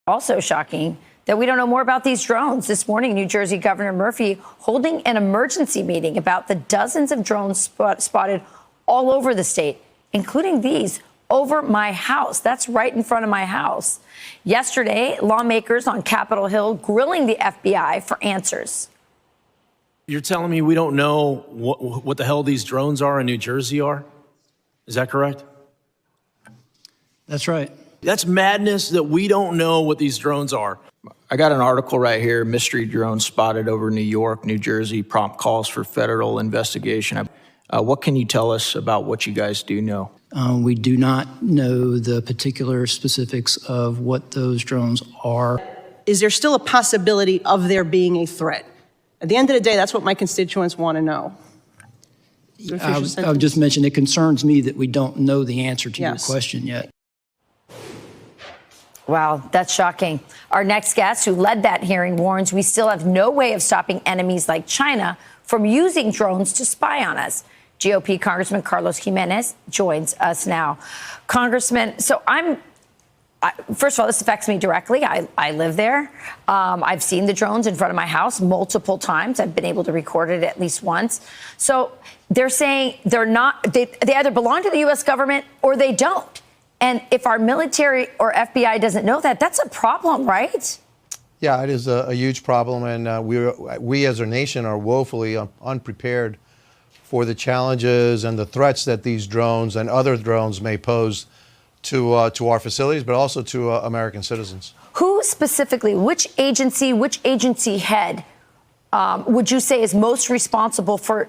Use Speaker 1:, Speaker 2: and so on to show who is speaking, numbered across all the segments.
Speaker 1: Also shocking that we don't know more about these drones. This morning, New Jersey Governor Murphy holding an emergency meeting about the dozens of drones spotted all over the state, including these over my house. That's right in front of my house. Yesterday, lawmakers on Capitol Hill grilling the FBI for answers.
Speaker 2: You're telling me we don't know what the hell these drones are in New Jersey are? Is that correct?
Speaker 3: That's right.
Speaker 2: That's madness that we don't know what these drones are.
Speaker 4: I got an article right here, mystery drone spotted over New York, New Jersey, prompt calls for federal investigation. What can you tell us about what you guys do know?
Speaker 3: We do not know the particular specifics of what those drones are.
Speaker 5: Is there still a possibility of there being a threat? At the end of the day, that's what my constituents want to know.
Speaker 3: I would just mention it concerns me that we don't know the answer to your question yet.
Speaker 1: Wow, that's shocking. Our next guest, who led that hearing, warns we still have no way of stopping enemies like China from using drones to spy on us. GOP Congressman Carlos Jimenez joins us now. Congressman, so first of all, this affects me directly. I live there. I've seen the drones in front of my house multiple times. I've been able to record it at least once. So they're saying they either belong to the U.S. government or they don't. And if our military or FBI doesn't know that, that's a problem, right?
Speaker 6: Yeah, it is a huge problem. And we as a nation are woefully unprepared for the challenges and the threats that these drones and other drones may pose to our facilities, but also to American citizens.
Speaker 1: Who specifically, which agency head would you say is most responsible for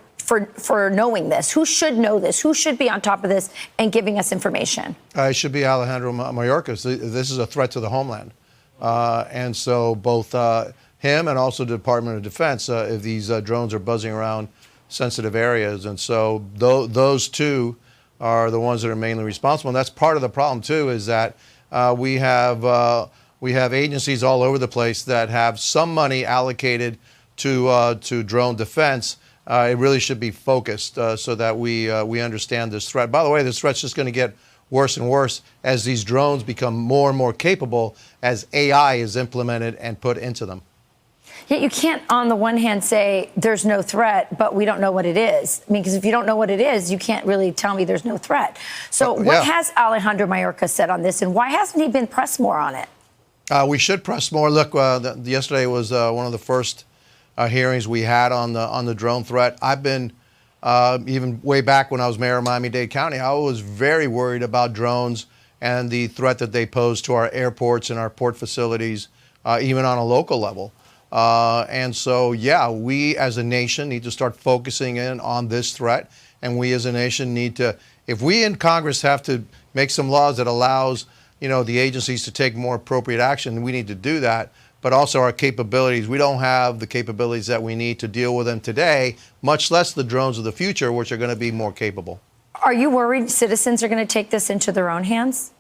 Speaker 1: knowing this? Who should know this? Who should be on top of this and giving us information? It
Speaker 6: should be Alejandro Mayorkas. This is a threat to the homeland. And so both him and also the Department of Defense, if these drones are buzzing around sensitive areas. And so those two are the ones that are mainly responsible. And that's part of the problem, too, is that we have agencies all over the place that have some money allocated to drone defense. It really should be focused so that we understand this threat. By the way, this threat's just going to get worse and worse as these drones become more and more capable as AI is implemented and put into them.
Speaker 1: Yet you can't, on the one hand, say there's no threat, but we don't know what it is. I mean, because if you don't know what it is, you can't really tell me there's no threat. So what has Alejandro Mayorkas said on this, and why hasn't he been pressed more on it?
Speaker 6: We should press more. Look, yesterday was one of the first hearings we had on the drone threat. I've been, even way back when I was mayor of Miami-Dade County, I was very worried about drones and the threat that they pose to our airports and our port facilities, even on a local level. And so, yeah, we as a nation need to start focusing in on this threat. And we as a nation need to, if we in Congress have to make some laws that allows, the agencies to take more appropriate action, we need to do that. But also our capabilities, we don't have the capabilities that we need to deal with them today, much less the drones of the future, which are going to be more capable.
Speaker 1: Are you worried citizens are going to take this into their own hands?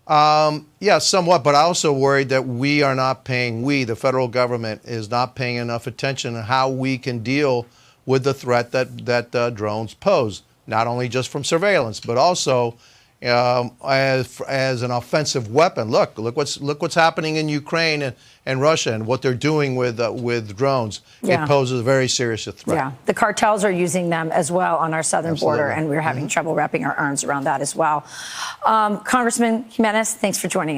Speaker 6: Yeah, somewhat, but I also worried that the federal government is not paying enough attention to how we can deal with the threat that drones pose, not only just from surveillance, but also as an offensive weapon. Look what's happening in Ukraine and Russia and what they're doing with drones. Yeah. It poses a very serious threat.
Speaker 1: Yeah, the cartels are using them as well on our southern border, and we're having trouble wrapping our arms around that as well. Congressman Jimenez, thanks for joining us.